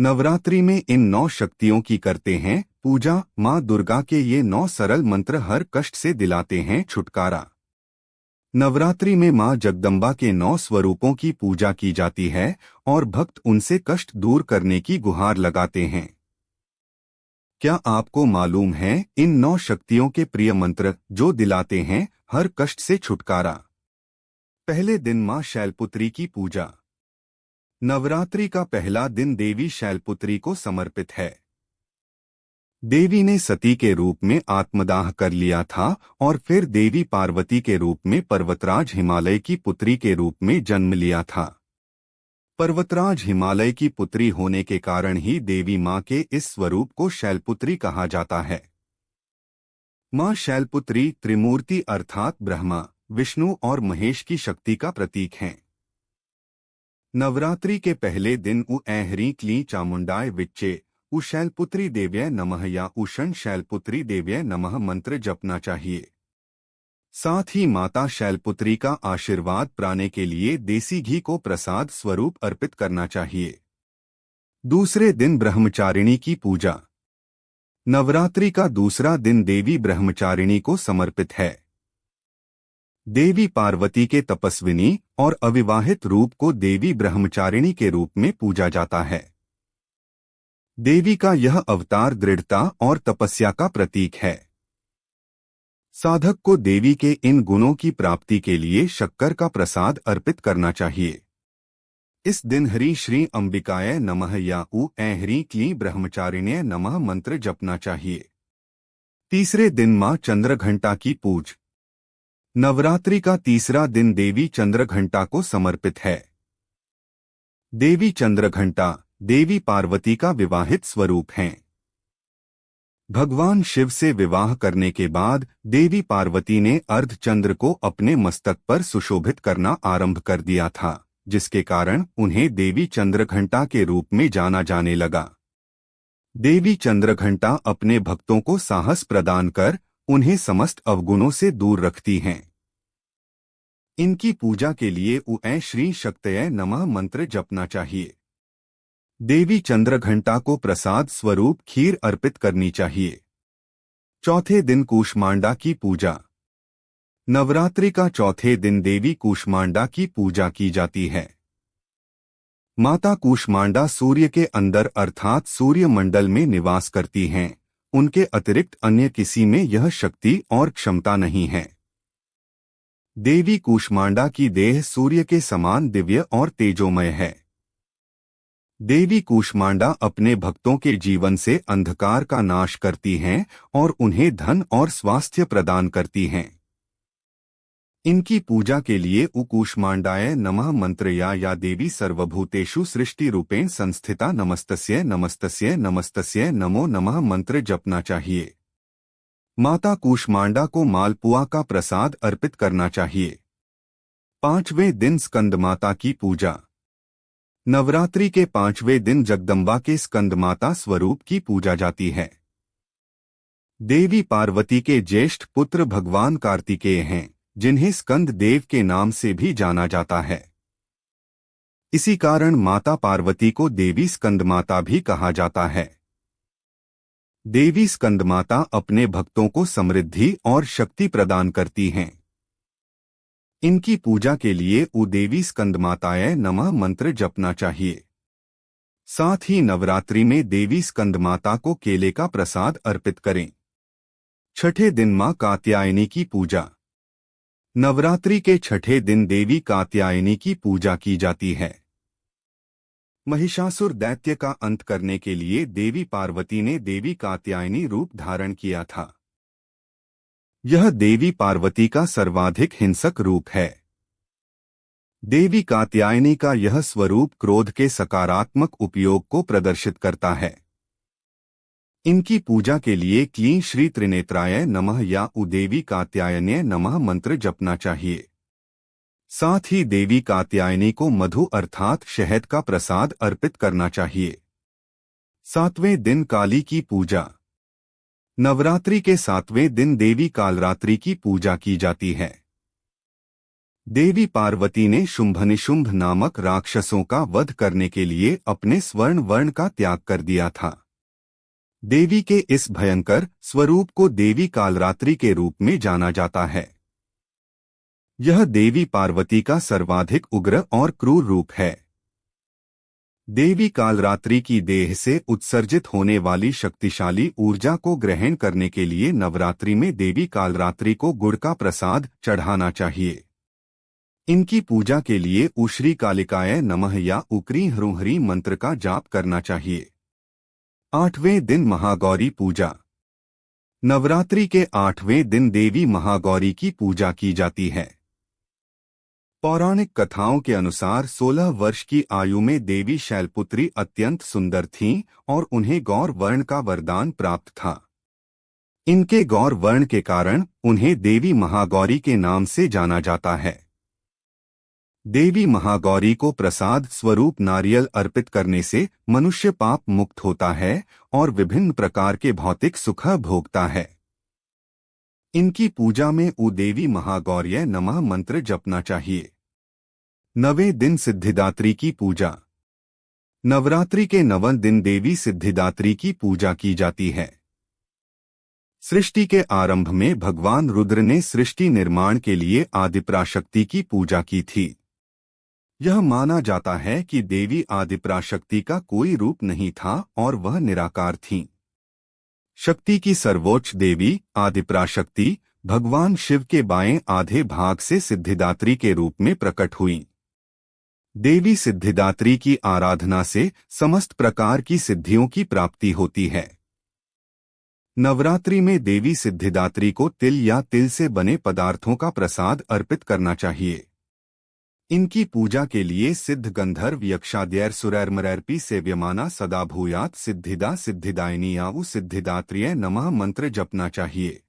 नवरात्रि में इन 9 शक्तियों की करते हैं पूजा। माँ दुर्गा के ये 9 सरल मंत्र हर कष्ट से दिलाते हैं छुटकारा। नवरात्रि में माँ जगदम्बा के 9 स्वरूपों की पूजा की जाती है और भक्त उनसे कष्ट दूर करने की गुहार लगाते हैं। क्या आपको मालूम है इन 9 शक्तियों के प्रिय मंत्र जो दिलाते हैं हर कष्ट से छुटकारा? पहले दिन माँ शैलपुत्री की पूजा। नवरात्रि का पहला दिन देवी शैलपुत्री को समर्पित है। देवी ने सती के रूप में आत्मदाह कर लिया था और फिर देवी पार्वती के रूप में पर्वतराज हिमालय की पुत्री के रूप में जन्म लिया था। पर्वतराज हिमालय की पुत्री होने के कारण ही देवी माँ के इस स्वरूप को शैलपुत्री कहा जाता है। माँ शैलपुत्री त्रिमूर्ति अर्थात ब्रह्मा, विष्णु और महेश की शक्ति का प्रतीक हैं। नवरात्रि के पहले दिन उ ऐ क्लीं चामुंडाय विच्चे उ शैलपुत्री देव्यै नमः या उषण शैलपुत्री देव्यै नमः मंत्र जपना चाहिए। साथ ही माता शैलपुत्री का आशीर्वाद पाने के लिए देसी घी को प्रसाद स्वरूप अर्पित करना चाहिए। दूसरे दिन ब्रह्मचारिणी की पूजा। नवरात्रि का दूसरा दिन देवी ब्रह्मचारिणी को समर्पित है। देवी पार्वती के तपस्विनी और अविवाहित रूप को देवी ब्रह्मचारिणी के रूप में पूजा जाता है। देवी का यह अवतार दृढ़ता और तपस्या का प्रतीक है। साधक को देवी के इन गुणों की प्राप्ति के लिए शक्कर का प्रसाद अर्पित करना चाहिए। इस दिन हरि श्री अंबिकाय नमः या उ ऐ क्लीं ब्रह्मचारिण्य नमः मंत्र जपना चाहिए। तीसरे दिन माँ चंद्रघंटा की पूज। नवरात्रि का तीसरा दिन देवी चंद्रघंटा को समर्पित है। देवी चंद्रघंटा देवी पार्वती का विवाहित स्वरूप हैं। भगवान शिव से विवाह करने के बाद देवी पार्वती ने अर्धचंद्र को अपने मस्तक पर सुशोभित करना आरंभ कर दिया था, जिसके कारण उन्हें देवी चंद्रघंटा के रूप में जाना जाने लगा। देवी चंद्रघंटा अपने भक्तों को साहस प्रदान कर उन्हें समस्त अवगुणों से दूर रखती हैं। इनकी पूजा के लिए उ ऐ श्री शक्तये नमः मंत्र जपना चाहिए। देवी चंद्रघंटा को प्रसाद स्वरूप खीर अर्पित करनी चाहिए। चौथे दिन कूष्मांडा की पूजा। नवरात्रि का चौथे दिन देवी कूष्मांडा की पूजा की जाती है। माता कूष्मांडा सूर्य के अंदर अर्थात सूर्य मंडल में निवास करती हैं। उनके अतिरिक्त अन्य किसी में यह शक्ति और क्षमता नहीं है। देवी कूष्मांडा की देह सूर्य के समान दिव्य और तेजोमय है। देवी कूष्मांडा अपने भक्तों के जीवन से अंधकार का नाश करती हैं और उन्हें धन और स्वास्थ्य प्रदान करती हैं। इनकी पूजा के लिए उ कूष्मांडाय नमः मंत्र या देवी सर्वभूतेषु सृष्टि रूपेण संस्थिता नमस्तस्यै नमस्तस्यै नमस्तस्यै नमो नमः मंत्र जपना चाहिए। माता कूष्मांडा को मालपुआ का प्रसाद अर्पित करना चाहिए। पांचवें दिन स्कंदमाता की पूजा। नवरात्रि के पांचवें दिन जगदम्बा के स्कंदमाता स्वरूप की पूजा जाती है। देवी पार्वती के ज्येष्ठ पुत्र भगवान कार्तिकेय हैं, जिन्हें स्कंद देव के नाम से भी जाना जाता है। इसी कारण माता पार्वती को देवी स्कंदमाता भी कहा जाता है। देवी स्कंदमाता अपने भक्तों को समृद्धि और शक्ति प्रदान करती हैं। इनकी पूजा के लिए उ देवी स्कंदमाताय नमः मंत्र जपना चाहिए। साथ ही नवरात्रि में देवी स्कंदमाता को केले का प्रसाद अर्पित करें। छठे दिन मां कात्यायनी की पूजा। नवरात्रि के छठे दिन देवी कात्यायनी की पूजा की जाती है। महिषासुर दैत्य का अंत करने के लिए देवी पार्वती ने देवी कात्यायनी रूप धारण किया था। यह देवी पार्वती का सर्वाधिक हिंसक रूप है। देवी कात्यायनी का यह स्वरूप क्रोध के सकारात्मक उपयोग को प्रदर्शित करता है। इनकी पूजा के लिए क्लीं श्री त्रिनेत्राय नमः या उ देवी कात्यायन्यै नमः मंत्र जपना चाहिए। साथ ही देवी कात्यायनी को मधु अर्थात शहद का प्रसाद अर्पित करना चाहिए। सातवें दिन काली की पूजा। नवरात्रि के सातवें दिन देवी कालरात्रि की पूजा की जाती है। देवी पार्वती ने शुंभनिशुंभ नामक राक्षसों का वध करने के लिए अपने स्वर्ण वर्ण का त्याग कर दिया था। देवी के इस भयंकर स्वरूप को देवी कालरात्रि के रूप में जाना जाता है। यह देवी पार्वती का सर्वाधिक उग्र और क्रूर रूप है। देवी कालरात्रि की देह से उत्सर्जित होने वाली शक्तिशाली ऊर्जा को ग्रहण करने के लिए नवरात्रि में देवी कालरात्रि को गुड़ का प्रसाद चढ़ाना चाहिए। इनकी पूजा के लिए उश्री कालिकाय नमः या उक्री ह्रूंहरी मंत्र का जाप करना चाहिए। 8वें दिन महागौरी पूजा। नवरात्रि के 8वें दिन देवी महागौरी की पूजा की जाती है। पौराणिक कथाओं के अनुसार 16 वर्ष की आयु में देवी शैलपुत्री अत्यंत सुंदर थीं और उन्हें गौर वर्ण का वरदान प्राप्त था। इनके गौर वर्ण के कारण उन्हें देवी महागौरी के नाम से जाना जाता है। देवी महागौरी को प्रसाद स्वरूप नारियल अर्पित करने से मनुष्य पाप मुक्त होता है और विभिन्न प्रकार के भौतिक सुख भोगता है। इनकी पूजा में देवी महागौर्य नमः मंत्र जपना चाहिए। 9वें दिन सिद्धिदात्री की पूजा। नवरात्रि के 9वें दिन देवी सिद्धिदात्री की पूजा की जाती है। सृष्टि के आरंभ में भगवान रुद्र ने सृष्टि निर्माण के लिए आदिपराशक्ति की पूजा की थी। यह माना जाता है कि देवी आदिपराशक्ति का कोई रूप नहीं था और वह निराकार थीं। शक्ति की सर्वोच्च देवी आदिपराशक्ति भगवान शिव के बाएं आधे भाग से सिद्धिदात्री के रूप में प्रकट हुई। देवी सिद्धिदात्री की आराधना से समस्त प्रकार की सिद्धियों की प्राप्ति होती है। नवरात्रि में देवी सिद्धिदात्री को तिल या तिल से बने पदार्थों का प्रसाद अर्पित करना चाहिए। इनकी पूजा के लिए सिद्ध गंधर्व यक्षाद्यैर सुरैर्मरैर्पी सेव्यमाना सदा भूयात् सिद्धिदा सिद्धिदायिनी आउ सिद्धिदात्रिये नमः मंत्र जपना चाहिए।